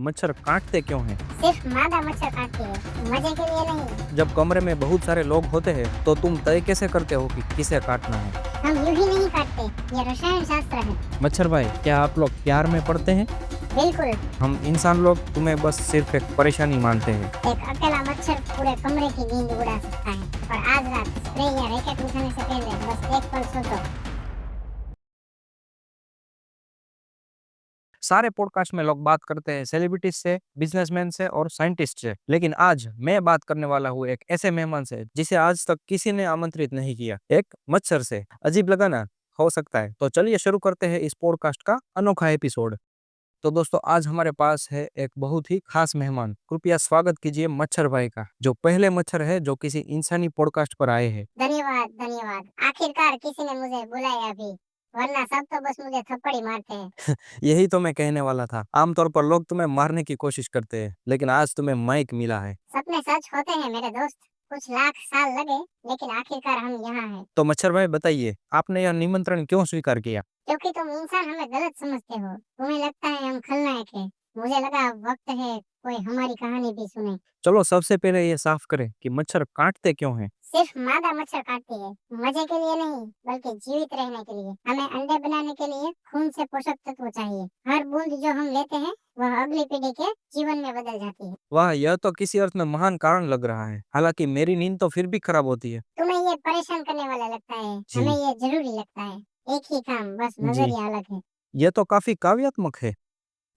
मच्छर काटते क्यों हैं? सिर्फ मादा मच्छर काटती है, मजे के लिए नहीं। जब कमरे में बहुत सारे लोग होते हैं तो तुम तय कैसे करते हो कि किसे काटना है? हम यूं ही नहीं काटते, ये रसायन शास्त्र है। मच्छर भाई, क्या आप लोग प्यार में पड़ते हैं? बिल्कुल। हम इंसान लोग तुम्हें बस सिर्फ एक परेशानी मानते हैं। एक अकेला मच्छर पूरे कमरे की नींद उड़ा सकता है। और आज रात स्प्रे या रैकेट उठाने से पहले बस एक पल सोचो। सारे पॉडकास्ट में लोग बात करते हैं सेलिब्रिटीज से, बिजनेसमैन से और साइंटिस्ट से, लेकिन आज मैं बात करने वाला हूँ एक ऐसे मेहमान से जिसे आज तक किसी ने आमंत्रित नहीं किया, एक मच्छर से। अजीब लगा ना? हो सकता है। तो चलिए शुरू करते हैं इस पॉडकास्ट का अनोखा एपिसोड। तो दोस्तों, आज हमारे पास है एक बहुत ही खास मेहमान। कृपया स्वागत कीजिए मच्छर भाई का, जो पहले मच्छर है जो किसी इंसानी पॉडकास्ट पर आए हैं। धन्यवाद धन्यवाद, आखिरकार किसी ने मुझे बुलाया अभी, वरना सब तो बस मुझे थप्पड़ ही मारते हैं। यही तो मैं कहने वाला था। आमतौर पर लोग तुम्हें मारने की कोशिश करते हैं, लेकिन आज तुम्हें माइक मिला है। सपने सच होते हैं मेरे दोस्त। कुछ लाख साल लगे, लेकिन आखिरकार हम यहाँ हैं। तो मच्छर भाई बताइए, आपने यह निमंत्रण क्यों स्वीकार किया? क्योंकि तुम इंसान हमें गलत समझते हो। तुम्हें लगता है हम खलनायक हैं। मुझे लगा अब वक्त है कोई हमारी कहानी भी सुने। चलो सबसे पहले ये साफ करें कि मच्छर काटते क्यों हैं। सिर्फ मादा मच्छर काटती है, मजे के लिए नहीं, बल्कि जीवित रहने के लिए। हमें अंडे बनाने के लिए खून से पोषक तत्व चाहिए। हर बूंद जो हम लेते हैं वह अगली पीढ़ी के जीवन में बदल जाती है। वाह, यह तो किसी अर्थ में महान कारण लग रहा है। हालांकि मेरी नींद तो फिर भी खराब होती है। तुम्हें ये परेशान करने वाला लगता है, हमें जी। ये जरूरी लगता है। एक ही काम, बस जी, नजरिया अलग है। यह तो काफी काव्यात्मक है।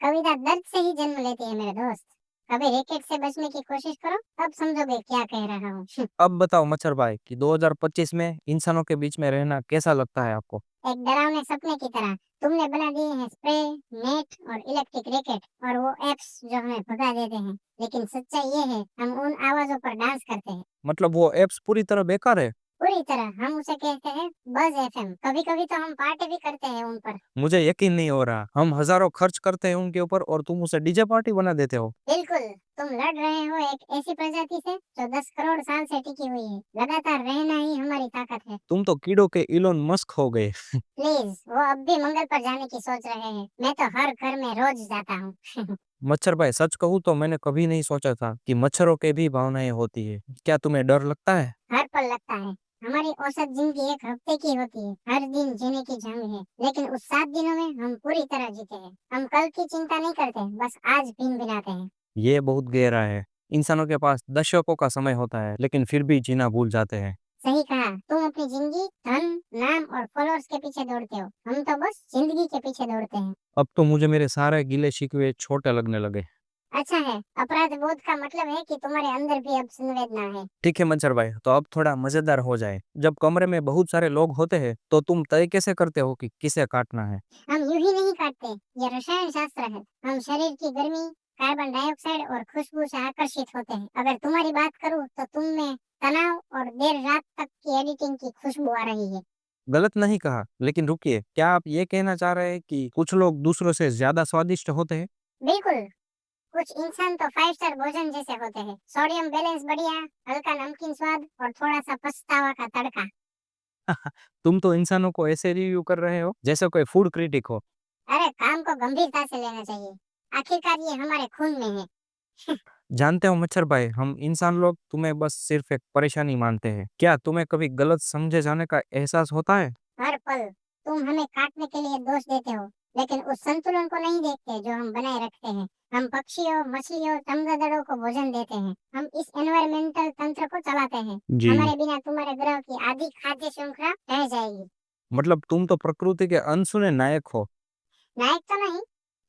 कविता दर्द से ही जन्म लेती है मेरे दोस्त। कभी रैकेट से बचने की कोशिश करो, तब समझोगे क्या कह रहा हूँ। अब बताओ मच्छर भाई कि 2025 में इंसानों के बीच में रहना कैसा लगता है आपको? एक डरावने सपने की तरह। तुमने बना दिए हैं स्प्रे, नेट और इलेक्ट्रिक रैकेट और वो एप्स जो हमें भगा देते हैं। लेकिन सच्चाई ये है, हम उन आवाजों पर डांस करते हैं। मतलब वो एप्स पूरी तरह बेकार है? पूरी तरह। हम उसे कहते हैं बज एफएम। कभी कभी तो हम पार्टी भी करते हैं उन पर। मुझे यकीन नहीं हो रहा। हम हजारों खर्च करते हैं उनके ऊपर और तुम उसे डीजे पार्टी बना देते हो। बिल्कुल। तुम लड़ रहे हो एक ऐसी प्रजाति से जो 10 करोड़ साल से टिकी हुई है। लगातार रहना ही हमारी ताकत है। तुम तो कीड़ों के इलोन मस्क हो गए। प्लीज, वो अब भी मंगल पर जाने की सोच रहे हैं। मैं तो हर घर में रोज जाता हूँ। मच्छर भाई, सच कहूँ तो मैंने कभी नहीं सोचा था कि मच्छरों के भी भावनाएं होती है। क्या तुम्हें डर लगता है? हर पल लगता है। हमारी औसत जिंदगी एक हफ्ते की होती है। हर दिन जीने की जंग है, लेकिन उस 7 दिनों में हम पूरी तरह जीते हैं। हम कल की चिंता नहीं करते, बस आज भिन भिनाते हैं। ये बहुत गहरा है। इंसानों के पास दशकों का समय होता है, लेकिन फिर भी जीना भूल जाते हैं। सही कहा। तुम अपनी जिंदगी, धन, नाम और फॉलोअर्स के पीछे दौड़ते हो। हम तो बस जिंदगी के पीछे दौड़ते हैं। अब तो मुझे मेरे सारे गिले शिकवे छोटे लगने लगे। अच्छा है, अपराध बोध का मतलब है कि तुम्हारे अंदर भी अब संवेदना है। ठीक है मच्छर भाई, तो अब थोड़ा मजेदार हो जाए। जब कमरे में बहुत सारे लोग होते हैं तो तुम तय कैसे करते हो कि किसे काटना है? हम यूं ही नहीं काटते, ये रसायन शास्त्र है। हम शरीर की गर्मी, कार्बन डाइऑक्साइड और खुशबू से आकर्षित होते हैं। अगर तुम्हारी बात करूं तो तुम में तनाव और देर रात तक की एडिटिंग की खुशबू आ रही है। गलत नहीं कहा, लेकिन रुकिए, क्या आप ये कहना चाह रहे हैं कि कुछ लोग दूसरों से ज्यादा स्वादिष्ट होते हैं? बिल्कुल। कुछ इंसान तो 5 स्टार भोजन जैसे होते हैं। सोडियम बैलेंस बढ़िया, हल्का नमकीन स्वाद और थोड़ा सा पछतावा का तड़का। तुम तो इंसानों को ऐसे रिव्यू कर रहे हो जैसे कोई फूड क्रिटिक हो। अरे, काम को गंभीरता से लेना चाहिए। आखिरकार ये हमारे खून में है। जानते हो मच्छर भाई, हम इंसान लोग तुम्हें बस सिर्फ एक परेशानी मानते हैं। क्या तुम्हें कभी गलत समझे जाने का एहसास होता है? हर पल तुम हमें काटने के लिए दोष देते हो, लेकिन उस संतुलन को नहीं देखते जो हम बनाए रखते हैं। हम पक्षियों, मछलियों, चमगादड़ों को भोजन देते हैं। हम इस एनवायरमेंटल तंत्र को चलाते हैं। जी। हमारे बिना तुम्हारे ग्रह की आधी खाद्य श्रृंखला रह जाएगी। मतलब तुम तो प्रकृति के अनसुने नायक हो। नायक तो नहीं,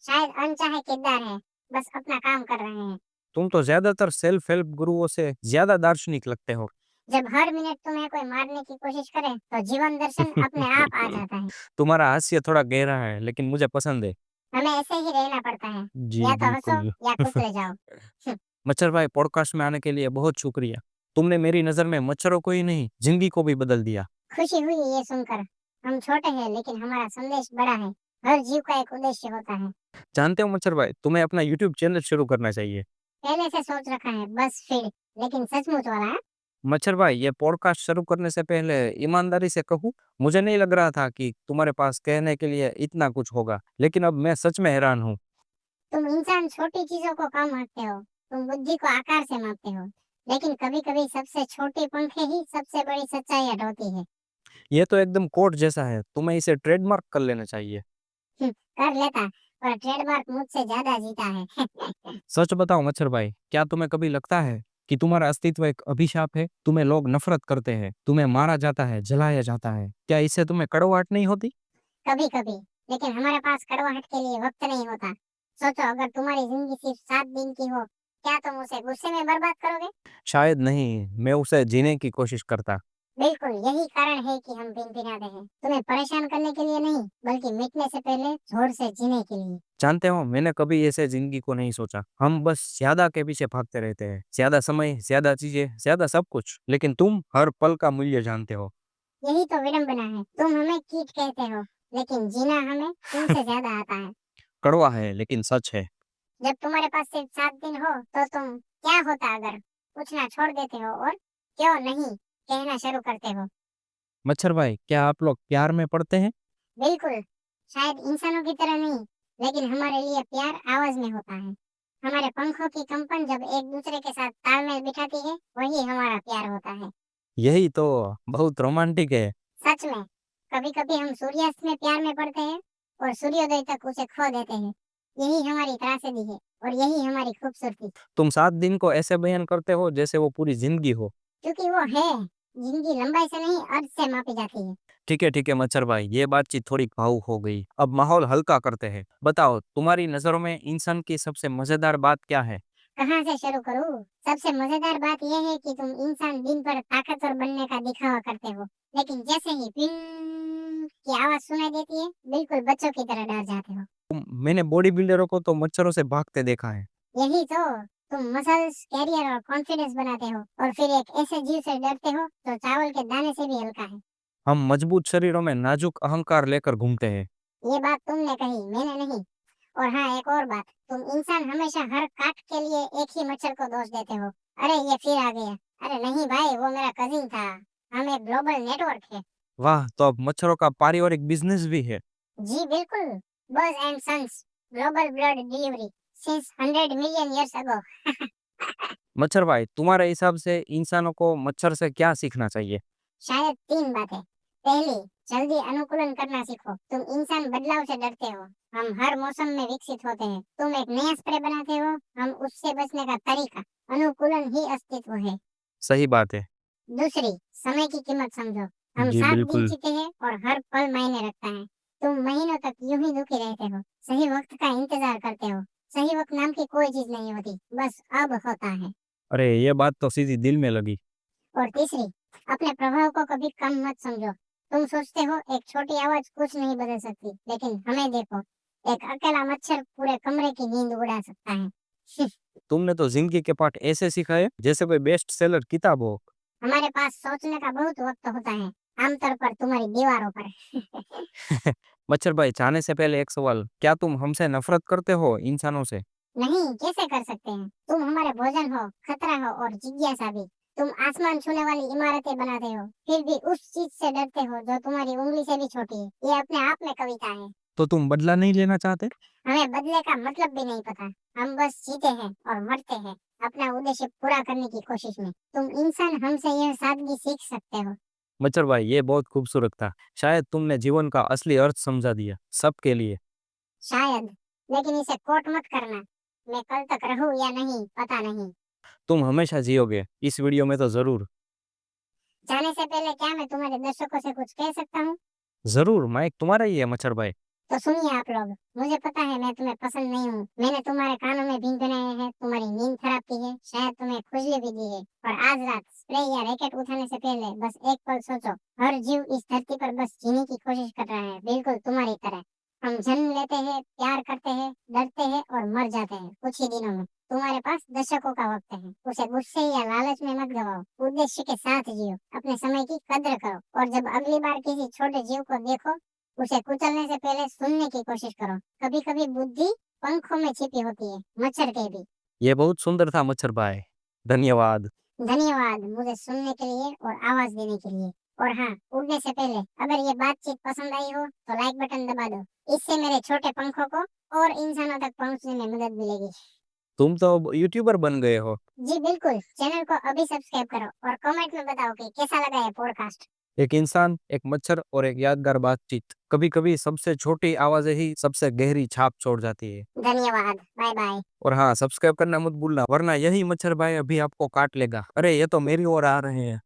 शायद अनचाहे किरदार है। बस अपना काम कर रहे हैं। तुम तो ज्यादातर सेल्फ हेल्प गुरुओं से ज्यादा दार्शनिक लगते हो। जब हर मिनट तुम्हें कोई मारने की कोशिश करे, तो जीवन दर्शन अपने आप आ जाता है। तुम्हारा हास्य थोड़ा गहरा है, लेकिन मुझे पसंद है। हमें ऐसे ही रहना पड़ता है। जी या तो हंसो बिल्कुल। या कुचले जाओ। मच्छर भाई, पॉडकास्ट में आने के लिए बहुत शुक्रिया। तुमने मेरी नजर में मच्छरों को ही नहीं, जिंदगी को भी बदल दिया। खुशी हुई ये सुनकर। हम छोटे हैं, लेकिन हमारा संदेश बड़ा है। हर जीव का एक उद्देश्य होता है। जानते हो मच्छर भाई, तुम्हें अपना यूट्यूब चैनल शुरू करना चाहिए। पहले से सोच रखा है, बस फिर, लेकिन सचमुच वाला है। मच्छर भाई, ये पॉडकास्ट शुरू करने से पहले ईमानदारी से कहूँ, मुझे नहीं लग रहा था कि तुम्हारे पास कहने के लिए इतना कुछ होगा, लेकिन अब मैं सच में हैरान हूँ। तुम इंसान छोटी चीजों को कम आंकते हो, तुम बुद्धि को आकार से मापते हो, लेकिन कभी-कभी सबसे छोटी पंखे ही सबसे बड़ी सच्चाई ढोती है। ये तो एकदम कोट जैसा है, तुम्हें इसे ट्रेडमार्क कर लेना चाहिए। कर लेता, पर ट्रेडमार्क मुझसे ज्यादा जीता है। सच बताओ मच्छर भाई, क्या तुम्हें कभी लगता है कि तुम्हारा अस्तित्व एक अभिशाप है? तुम्हें लोग नफरत करते हैं, तुम्हें मारा जाता है, जलाया जाता है, क्या इससे तुम्हें कड़वाहट नहीं होती? कभी-कभी, लेकिन हमारे पास कड़वाहट के लिए वक्त नहीं होता। सोचो, अगर तुम्हारी जिंदगी सिर्फ 7 दिन की हो, क्या तुम उसे गुस्से में बर्बाद करोगे? शायद नहीं, मैं उसे जीने की कोशिश करता। बिल्कुल, यही कारण है कि हम भिनभिनाते हैं। तुम्हें परेशान करने के लिए नहीं, बल्कि मिटने से पहले जोर से जीने के लिए। जानते हो, मैंने कभी ऐसे जिंदगी को नहीं सोचा। हम बस ज्यादा के पीछे भागते रहते हैं, ज्यादा समय, ज्यादा चीजें, ज्यादा सब कुछ। लेकिन तुम हर पल का मूल्य जानते हो। यही तो विडंबना है। तुम हमें कीट कहते हो, लेकिन जीना हमें तुमसे ज्यादा आता है। कड़वा है लेकिन सच है। जब तुम्हारे पास सिर्फ 7 दिन हो, तो तुम क्या होता अगर पूछना छोड़ देते हो और क्यों नहीं कहना शुरू करते हो? मच्छर भाई, क्या आप लोग प्यार में पड़ते हैं? बिल्कुल, शायद इंसानों की तरह नहीं, लेकिन हमारे लिए प्यार आवाज में होता है। हमारे पंखों की कंपन जब एक दूसरे के साथ तालमेल बिठाती है, वही हमारा प्यार होता है। यही तो बहुत रोमांटिक है। सच में, कभी-कभी हम सूर्यास्त में प्यार में पड़ते हैं और सूर्योदय तक उसे खो देते हैं। यही हमारी त्रासदी है और यही हमारी खूबसूरती। तुम 7 दिन को ऐसे बयान करते हो जैसे वो पूरी जिंदगी हो। क्योंकि वो है, जिंदगी लंबाई से नहीं अर्थ से मापी जाती है। ठीक है मच्छर भाई, ये बातचीत थोड़ी भावुक हो गई। अब माहौल हल्का करते हैं। बताओ, तुम्हारी नजरों में इंसान की सबसे मजेदार बात क्या है? कहाँ से शुरू करूँ? सबसे मजेदार बात यह है कि तुम इंसान दिन भर ताकतवर बनने का दिखावा करते हो, लेकिन जैसे ही पिंग की आवाज सुनाई देती है, बिल्कुल बच्चों की तरह डर जाते हो। मैंने बॉडी बिल्डरों को तो मच्छरों से भागते देखा है। यही तो, तुम मसल्स, कैरियर और कॉन्फिडेंस बनाते हो और फिर एक ऐसे जीव से डरते हो जो चावल के दाने से भी हल्का है। हम मजबूत शरीरों में नाजुक अहंकार लेकर घूमते हैं। ये बात तुमने कही, मैंने नहीं। और हाँ, एक और बात, तुम इंसान हमेशा हर काट के लिए एक ही मच्छर को दोष देते हो। अरे ये फिर आ गया। अरे नहीं भाई, वो मेरा कजिन था। हम एक ग्लोबल नेटवर्क है। वाह, तो अब मच्छरों का पारिवारिक बिजनेस भी है। जी बिल्कुल, birds and sons, global blood delivery since 100 million years ago. मच्छर भाई, तुम्हारे हिसाब से इंसानों को मच्छर से क्या सीखना चाहिए? शायद 3 बातें। पहली, जल्दी अनुकूलन करना सीखो। तुम इंसान बदलाव से डरते हो, हम हर मौसम में विकसित होते हैं। तुम एक नया स्प्रे बनाते हो, हम उससे बचने का तरीका। अनुकूलन ही अस्तित्व है। सही बात है। दूसरी, समय की कीमत समझो। हम जी 7 दिन बिल्कुल। जीते हैं और हर पल मायने रखता है। तुम महीनों तक यूं ही दुखी रहते हो, सही वक्त का इंतजार करते हो। सही वक्त नाम की कोई चीज नहीं होती, बस अब होता है। अरे, ये बात तो सीधी दिल में लगी। और तीसरी, अपने प्रभाव को कभी कम मत समझो। तुम सोचते हो एक छोटी आवाज कुछ नहीं बदल सकती, लेकिन हमें देखो, एक अकेला मच्छर पूरे कमरे की नींद उड़ा सकता है। तुमने तो जिंदगी के पाठ ऐसे सिखाए जैसे कोई बेस्ट सेलर किताब हो। हमारे पास सोचने का बहुत वक्त होता है, आमतौर पर तुम्हारी दीवारों पर। मच्छर भाई, जाने से पहले एक सवाल, क्या तुम हमसे नफरत करते हो, इंसानों से? नहीं, कैसे कर सकते हैं? तुम हमारे भोजन हो, खतरा हो और जिज्ञासा भी। तुम आसमान छूने वाली इमारतें बनाते हो, फिर भी उस चीज से डरते हो जो तुम्हारी उंगली से भी छोटी है। ये अपने आप में कविता है। तो तुम बदला नहीं लेना चाहते? हमें बदले का मतलब भी नहीं पता। हम बस जीते हैं और मरते हैं, अपना उद्देश्य पूरा करने की कोशिश में। तुम इंसान हमसे यह सादगी सीख सकते हो। मच्छर भाई, ये बहुत खूबसूरत था। शायद तुमने जीवन का असली अर्थ समझा दिया, सबके लिए। शायद, लेकिन इसे कोट मत करना। मैं कल तक रहूं या नहीं, पता नहीं। तुम हमेशा जियोगे, इस वीडियो में तो जरूर। जाने से पहले क्या मैं तुम्हारे दर्शकों से कुछ कह सकता हूँ? जरूर, माइक तुम्हारा ही है मच्छर भाई। तो सुनिए आप लोग, मुझे पता है मैं तुम्हें पसंद नहीं हूँ। मैंने तुम्हारे कानों में भींग बनाए हैं, तुम्हारी नींद खराब की है, शायद तुम्हें खुजली भी दी है। और आज रात स्प्रे या रैकेट उठाने से पहले बस एक पल सोचो, हर जीव इस धरती पर बस जीने की कोशिश कर रहा है, बिल्कुल तुम्हारी तरह। हम जन्म लेते हैं, प्यार करते हैं, डरते हैं और मर जाते हैं कुछ ही दिनों में। तुम्हारे पास दशकों का वक्त है, उसे गुस्से या लालच में मत गवाओ। उद्देश्य के साथ जियो, अपने समय की कद्र करो और जब अगली बार किसी छोटे जीव को देखो, उसे कुचलने से पहले सुनने की कोशिश करो। कभी कभी बुद्धि पंखों में छिपी होती है, मच्छर के भी। ये बहुत सुंदर था मच्छर भाई। धन्यवाद। धन्यवाद मुझे सुनने के लिए और आवाज देने के लिए। और हाँ, उड़ने से पहले अगर ये बातचीत पसंद आई हो तो लाइक बटन दबा दो। इससे मेरे छोटे पंखों को और इंसानों तक पहुंचने में मदद मिलेगी। तुम तो अब यूट्यूबर बन गए हो। जी बिल्कुल, चैनल को अभी सब्सक्राइब करो और कमेंट में बताओ कि कैसा लगा ये पॉडकास्ट। एक इंसान, एक मच्छर और एक यादगार बातचीत। कभी कभी सबसे छोटी आवाजें ही सबसे गहरी छाप छोड़ जाती है। धन्यवाद, बाय बाय। और हाँ, सब्सक्राइब करना मत भूलना, वरना यही मच्छर भाई अभी आपको काट लेगा। अरे ये तो मेरी ओर आ रहे हैं।